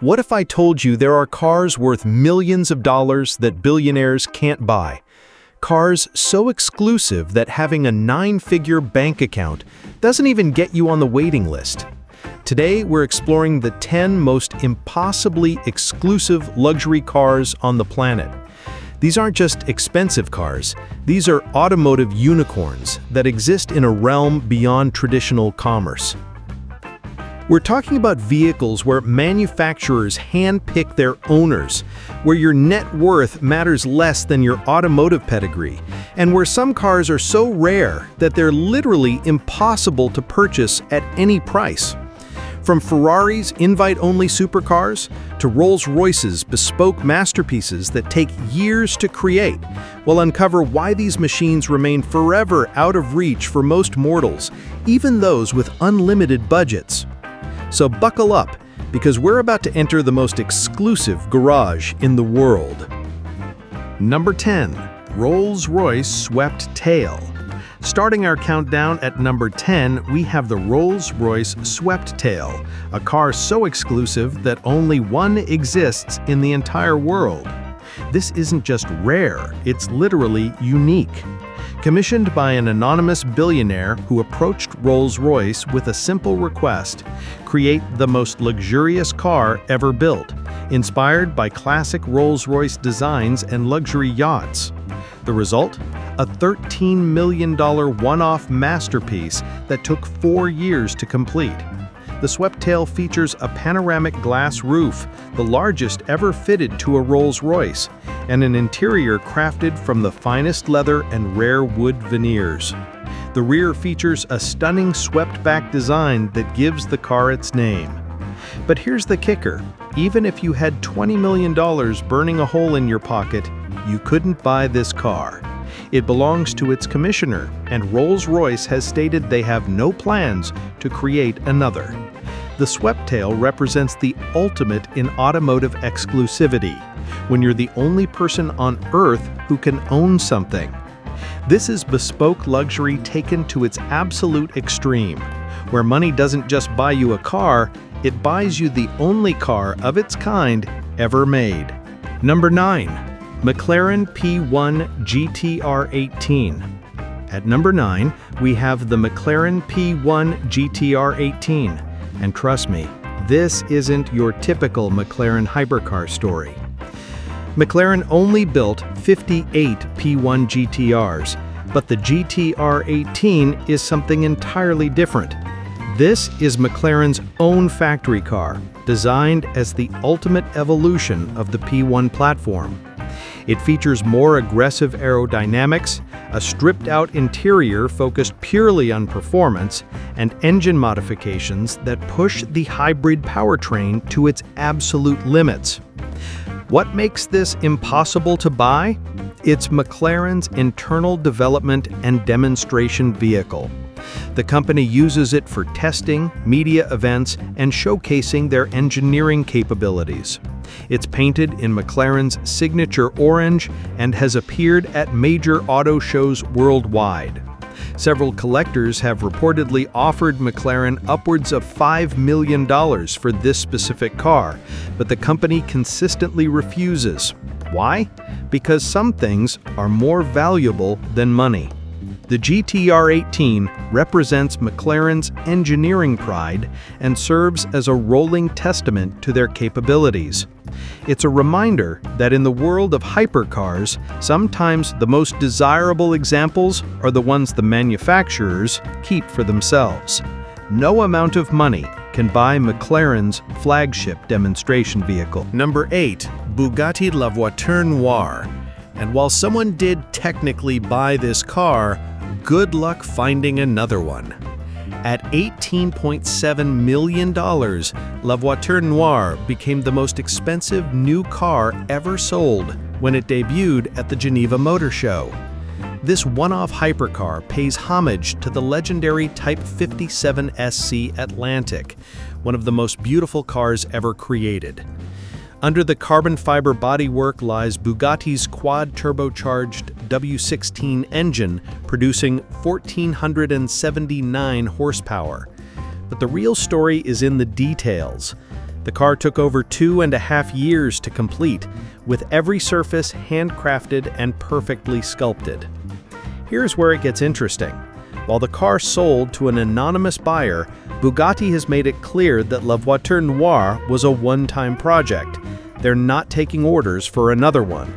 What if I told you there are cars worth millions of dollars that billionaires can't buy? Cars so exclusive that having a 9-figure bank account doesn't even get you on the waiting list. Today, we're exploring the 10 most impossibly exclusive luxury cars on the planet. These aren't just expensive cars, these are automotive unicorns that exist in a realm beyond traditional commerce. We're talking about vehicles where manufacturers handpick their owners, where your net worth matters less than your automotive pedigree, and where some cars are so rare that they're literally impossible to purchase at any price. From Ferrari's invite-only supercars to Rolls-Royce's bespoke masterpieces that take years to create, we'll uncover why these machines remain forever out of reach for most mortals, even those with unlimited budgets. So buckle up, because we're about to enter the most exclusive garage in the world. Number 10. Rolls-Royce Swept Tail. Starting our countdown at number 10, we have the Rolls-Royce Swept Tail, a car so exclusive that only one exists in the entire world. This isn't just rare, it's literally unique. Commissioned by an anonymous billionaire who approached Rolls-Royce with a simple request: create the most luxurious car ever built, inspired by classic Rolls-Royce designs and luxury yachts. The result? A $13 million one-off masterpiece that took 4 years to complete. The Swept Tail features a panoramic glass roof, the largest ever fitted to a Rolls-Royce, and an interior crafted from the finest leather and rare wood veneers. The rear features a stunning swept-back design that gives the car its name. But here's the kicker: even if you had $20 million burning a hole in your pocket, you couldn't buy this car. It belongs to its commissioner, and Rolls-Royce has stated they have no plans to create another. The Swept Tail represents the ultimate in automotive exclusivity, when you're the only person on Earth who can own something. This is bespoke luxury taken to its absolute extreme, where money doesn't just buy you a car, it buys you the only car of its kind ever made. Number 9. McLaren P1 GTR 18. At number 9, we have the McLaren P1 GTR 18. And trust me, this isn't your typical McLaren hypercar story. McLaren only built 58 P1 GTRs, but the GTR 18 is something entirely different. This is McLaren's own factory car, designed as the ultimate evolution of the P1 platform. It features more aggressive aerodynamics, a stripped-out interior focused purely on performance, and engine modifications that push the hybrid powertrain to its absolute limits. What makes this impossible to buy? It's McLaren's internal development and demonstration vehicle. The company uses it for testing, media events, and showcasing their engineering capabilities. It's painted in McLaren's signature orange and has appeared at major auto shows worldwide. Several collectors have reportedly offered McLaren upwards of $5 million for this specific car, but the company consistently refuses. Why? Because some things are more valuable than money. The GTR 18 represents McLaren's engineering pride and serves as a rolling testament to their capabilities. It's a reminder that in the world of hypercars, sometimes the most desirable examples are the ones the manufacturers keep for themselves. No amount of money can buy McLaren's flagship demonstration vehicle. Number 8. Bugatti La Voiture Noire. And while someone did technically buy this car, good luck finding another one. At $18.7 million, La Voiture Noire became the most expensive new car ever sold when it debuted at the Geneva Motor Show. This one-off hypercar pays homage to the legendary Type 57 SC Atlantic, one of the most beautiful cars ever created. Under the carbon fiber bodywork lies Bugatti's quad-turbocharged W16 engine, producing 1,479 horsepower. But the real story is in the details. The car took over 2.5 years to complete, with every surface handcrafted and perfectly sculpted. Here's where it gets interesting. While the car sold to an anonymous buyer, Bugatti has made it clear that La Voiture Noire was a one-time project. They're not taking orders for another one.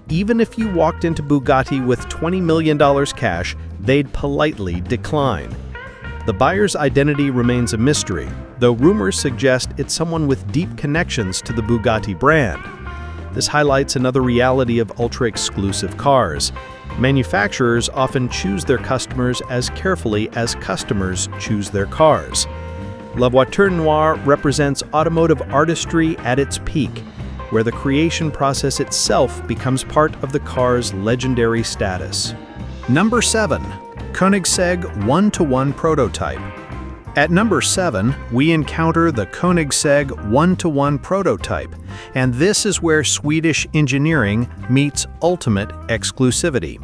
Even if you walked into Bugatti with $20 million cash, they'd politely decline. The buyer's identity remains a mystery, though rumors suggest it's someone with deep connections to the Bugatti brand. This highlights another reality of ultra-exclusive cars. Manufacturers often choose their customers as carefully as customers choose their cars. La Voiture Noire represents automotive artistry at its peak, where the creation process itself becomes part of the car's legendary status. Number 7. Koenigsegg 1-to-1 Prototype. At number 7, we encounter the Koenigsegg 1-to-1 Prototype, and this is where Swedish engineering meets ultimate exclusivity.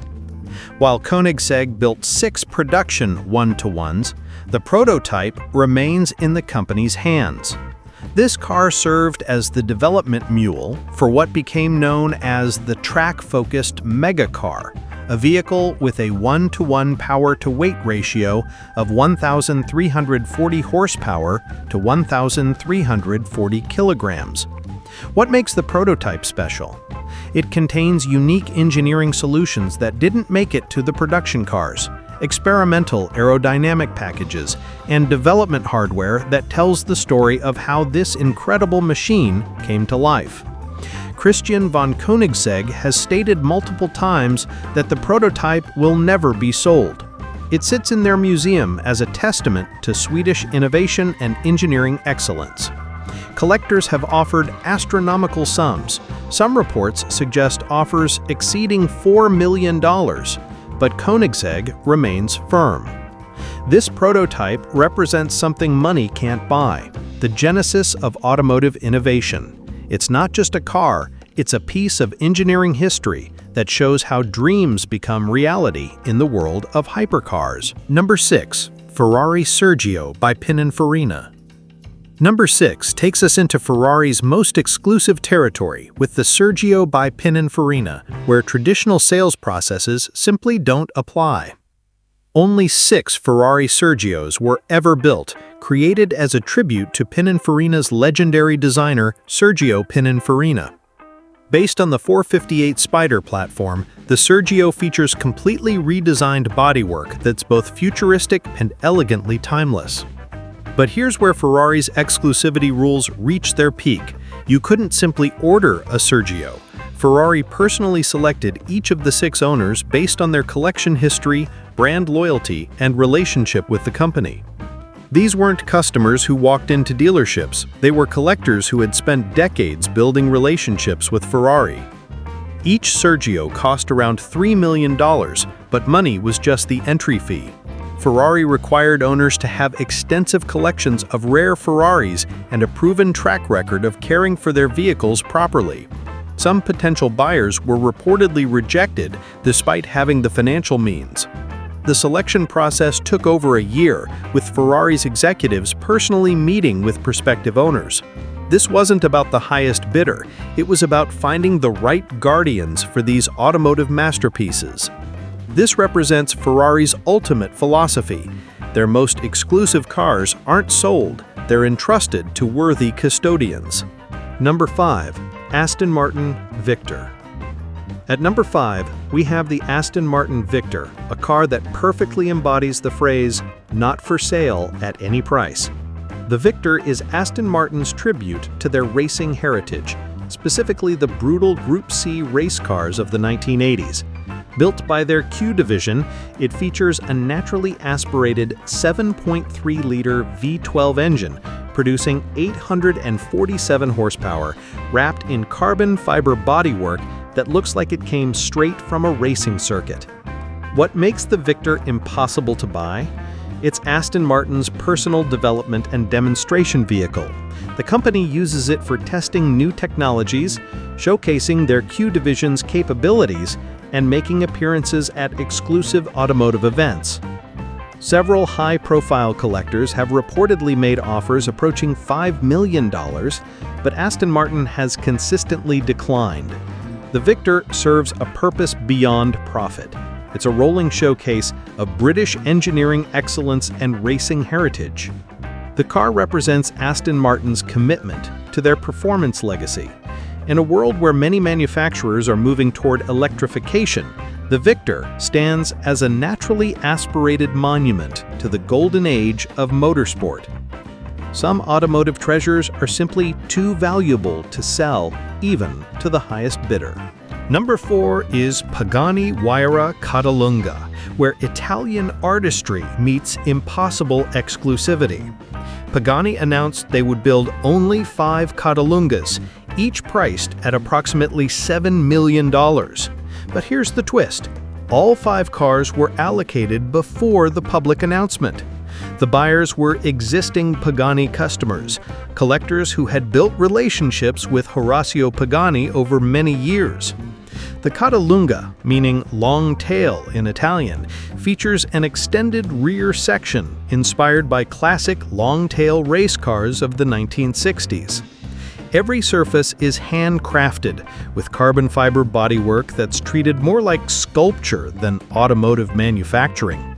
While Koenigsegg built 6 production 1-to-1s, the prototype remains in the company's hands. This car served as the development mule for what became known as the track-focused megacar, a vehicle with a 1-to-1 power-to-weight ratio of 1,340 horsepower to 1,340 kilograms. What makes the prototype special? It contains unique engineering solutions that didn't make it to the production cars, experimental aerodynamic packages, and development hardware that tells the story of how this incredible machine came to life. Christian von Koenigsegg has stated multiple times that the prototype will never be sold. It sits in their museum as a testament to Swedish innovation and engineering excellence. Collectors have offered astronomical sums. Some reports suggest offers exceeding $4 million, but Koenigsegg remains firm. This prototype represents something money can't buy, the genesis of automotive innovation. It's not just a car, it's a piece of engineering history that shows how dreams become reality in the world of hypercars. Number 6. Ferrari Sergio by Pininfarina. Number 6 takes us into Ferrari's most exclusive territory with the Sergio by Pininfarina, where traditional sales processes simply don't apply. Only 6 Ferrari Sergios were ever built, created as a tribute to Pininfarina's legendary designer, Sergio Pininfarina. Based on the 458 Spider platform, the Sergio features completely redesigned bodywork that's both futuristic and elegantly timeless. But here's where Ferrari's exclusivity rules reach their peak. You couldn't simply order a Sergio. Ferrari personally selected each of the 6 owners based on their collection history, brand loyalty, and relationship with the company. These weren't customers who walked into dealerships. They were collectors who had spent decades building relationships with Ferrari. Each Sergio cost around $3 million, but money was just the entry fee. Ferrari required owners to have extensive collections of rare Ferraris and a proven track record of caring for their vehicles properly. Some potential buyers were reportedly rejected despite having the financial means. The selection process took over a year, with Ferrari's executives personally meeting with prospective owners. This wasn't about the highest bidder, it was about finding the right guardians for these automotive masterpieces. This represents Ferrari's ultimate philosophy. Their most exclusive cars aren't sold, they're entrusted to worthy custodians. Number 5. Aston Martin Victor. At number 5, we have the Aston Martin Victor, a car that perfectly embodies the phrase, "not for sale at any price." The Victor is Aston Martin's tribute to their racing heritage, specifically the brutal Group C race cars of the 1980s. Built by their Q division, it features a naturally aspirated 7.3-liter V12 engine, producing 847 horsepower, wrapped in carbon fiber bodywork that looks like it came straight from a racing circuit. What makes the Victor impossible to buy? It's Aston Martin's personal development and demonstration vehicle. The company uses it for testing new technologies, showcasing their Q division's capabilities, and making appearances at exclusive automotive events. Several high-profile collectors have reportedly made offers approaching $5 million, but Aston Martin has consistently declined. The Victor serves a purpose beyond profit. It's a rolling showcase of British engineering excellence and racing heritage. The car represents Aston Martin's commitment to their performance legacy. In a world where many manufacturers are moving toward electrification, the Victor stands as a naturally aspirated monument to the golden age of motorsport. Some automotive treasures are simply too valuable to sell, even to the highest bidder. Number 4 is Pagani Huayra Catalunga, where Italian artistry meets impossible exclusivity. Pagani announced they would build only 5 Catalungas, each priced at approximately $7 million. But here's the twist. All 5 cars were allocated before the public announcement. The buyers were existing Pagani customers, collectors who had built relationships with Horacio Pagani over many years. The Catalunga, meaning long tail in Italian, features an extended rear section inspired by classic long-tail race cars of the 1960s. Every surface is handcrafted, with carbon fiber bodywork that's treated more like sculpture than automotive manufacturing.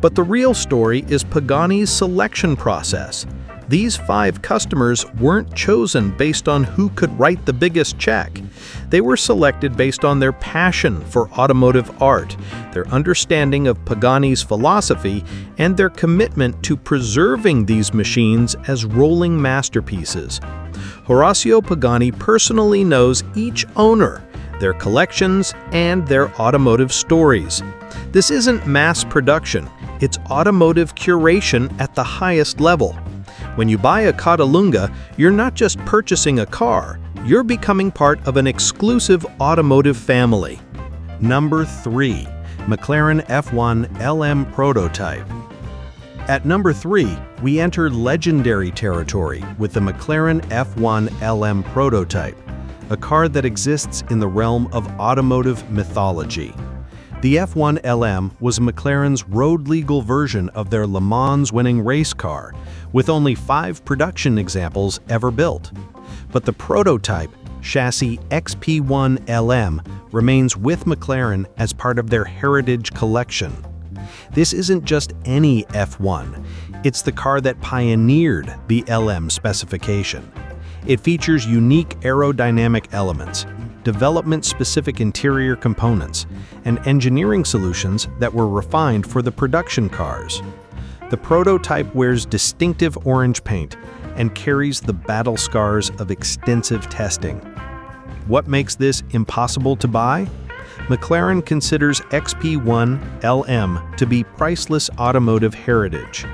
But the real story is Pagani's selection process. These 5 customers weren't chosen based on who could write the biggest check. They were selected based on their passion for automotive art, their understanding of Pagani's philosophy, and their commitment to preserving these machines as rolling masterpieces. Horacio Pagani personally knows each owner, their collections, and their automotive stories. This isn't mass production, it's automotive curation at the highest level. When you buy a Catalunga, you're not just purchasing a car, you're becoming part of an exclusive automotive family. Number 3. McLaren F1 LM Prototype. At number 3, we enter legendary territory with the McLaren F1 LM Prototype, a car that exists in the realm of automotive mythology. The F1 LM was McLaren's road-legal version of their Le Mans-winning race car, with only 5 production examples ever built. But the prototype, chassis XP1 LM, remains with McLaren as part of their heritage collection. This isn't just any F1, it's the car that pioneered the LM specification. It features unique aerodynamic elements, development-specific interior components, and engineering solutions that were refined for the production cars. The prototype wears distinctive orange paint and carries the battle scars of extensive testing. What makes this impossible to buy? McLaren considers XP1 LM to be priceless automotive heritage.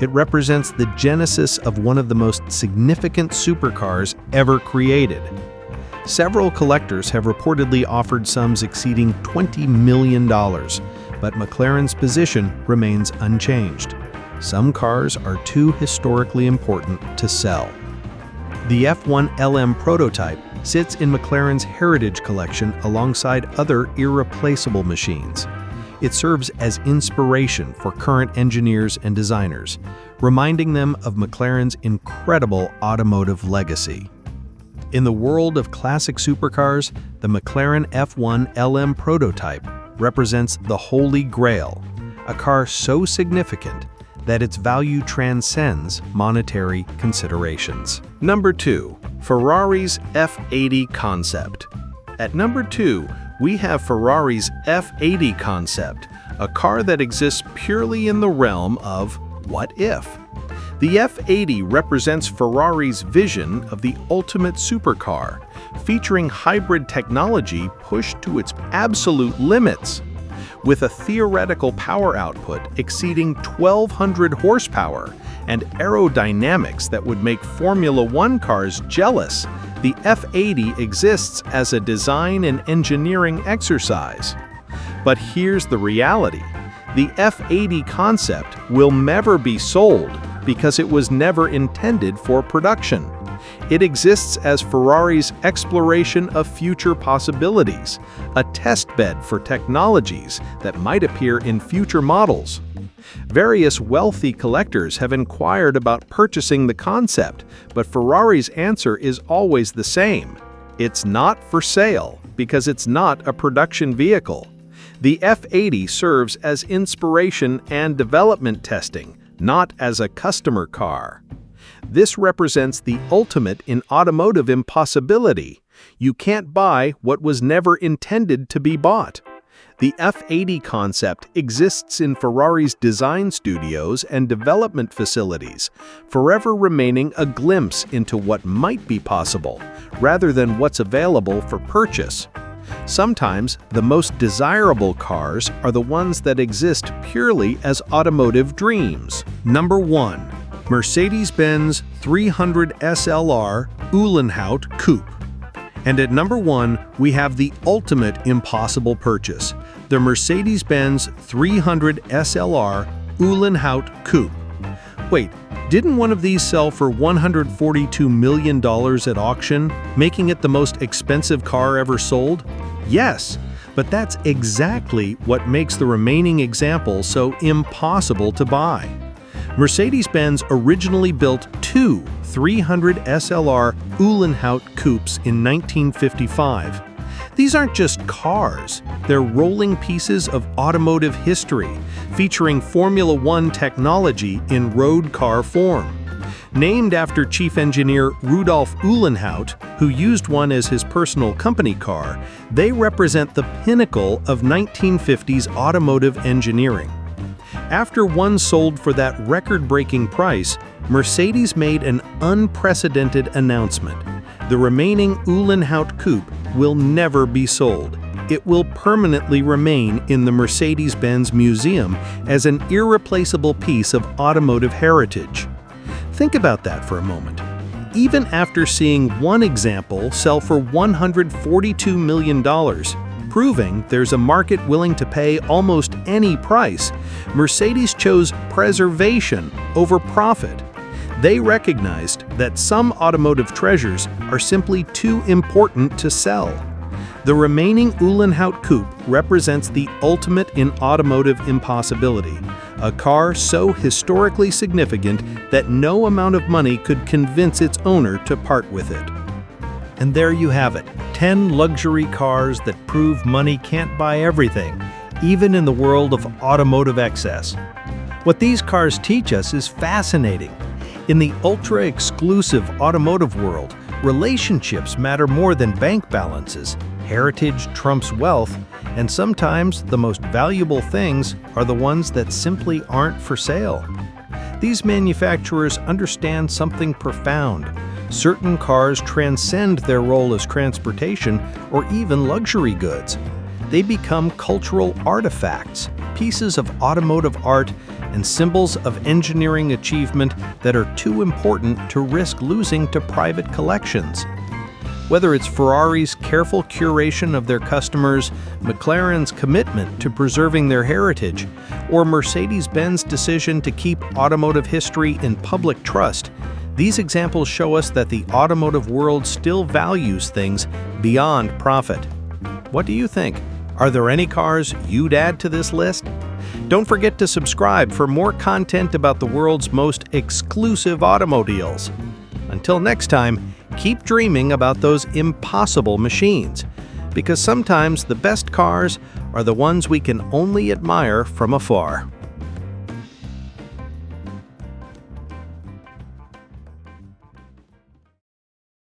It represents the genesis of one of the most significant supercars ever created. Several collectors have reportedly offered sums exceeding $20 million, but McLaren's position remains unchanged. Some cars are too historically important to sell. The F1 LM prototype sits in McLaren's heritage collection alongside other irreplaceable machines. It serves as inspiration for current engineers and designers, reminding them of McLaren's incredible automotive legacy. In the world of classic supercars, the McLaren F1 LM prototype represents the Holy Grail, a car so significant that its value transcends monetary considerations. Number 2. Ferrari's F80 concept. At number 2, we have Ferrari's F80 concept, a car that exists purely in the realm of what if. The F80 represents Ferrari's vision of the ultimate supercar, featuring hybrid technology pushed to its absolute limits. With a theoretical power output exceeding 1,200 horsepower and aerodynamics that would make Formula One cars jealous, the F80 exists as a design and engineering exercise. But here's the reality. The F80 concept will never be sold because it was never intended for production. It exists as Ferrari's exploration of future possibilities, a testbed for technologies that might appear in future models. Various wealthy collectors have inquired about purchasing the concept, but Ferrari's answer is always the same. It's not for sale because it's not a production vehicle. The F80 serves as inspiration and development testing, not as a customer car. This represents the ultimate in automotive impossibility. You can't buy what was never intended to be bought. The F80 concept exists in Ferrari's design studios and development facilities, forever remaining a glimpse into what might be possible, rather than what's available for purchase. Sometimes, the most desirable cars are the ones that exist purely as automotive dreams. Number 1. Mercedes-Benz 300 SLR Uhlenhaut Coupe. And at number 1, we have the ultimate impossible purchase, the Mercedes-Benz 300 SLR Uhlenhaut Coupe. Wait, didn't one of these sell for $142 million at auction, making it the most expensive car ever sold? Yes, but that's exactly what makes the remaining example so impossible to buy. Mercedes-Benz originally built two 300 SLR Uhlenhaut coupes in 1955. These aren't just cars, they're rolling pieces of automotive history, featuring Formula One technology in road car form. Named after chief engineer Rudolf Uhlenhaut, who used one as his personal company car, they represent the pinnacle of 1950s automotive engineering. After one sold for that record-breaking price, Mercedes made an unprecedented announcement. The remaining Uhlenhaut coupe will never be sold. It will permanently remain in the Mercedes-Benz Museum as an irreplaceable piece of automotive heritage. Think about that for a moment. Even after seeing one example sell for $142 million, proving there's a market willing to pay almost any price, Mercedes chose preservation over profit. They recognized that some automotive treasures are simply too important to sell. The remaining Uhlenhaut coupe represents the ultimate in automotive impossibility, a car so historically significant that no amount of money could convince its owner to part with it. And there you have it, 10 luxury cars that prove money can't buy everything, even in the world of automotive excess. What these cars teach us is fascinating. In the ultra-exclusive automotive world, relationships matter more than bank balances. Heritage trumps wealth, and sometimes the most valuable things are the ones that simply aren't for sale. These manufacturers understand something profound. Certain cars transcend their role as transportation or even luxury goods. They become cultural artifacts, pieces of automotive art, and symbols of engineering achievement that are too important to risk losing to private collections. Whether it's Ferrari's careful curation of their customers, McLaren's commitment to preserving their heritage, or Mercedes-Benz's decision to keep automotive history in public trust, these examples show us that the automotive world still values things beyond profit. What do you think? Are there any cars you'd add to this list? Don't forget to subscribe for more content about the world's most exclusive automobiles. Until next time, keep dreaming about those impossible machines, because sometimes the best cars are the ones we can only admire from afar.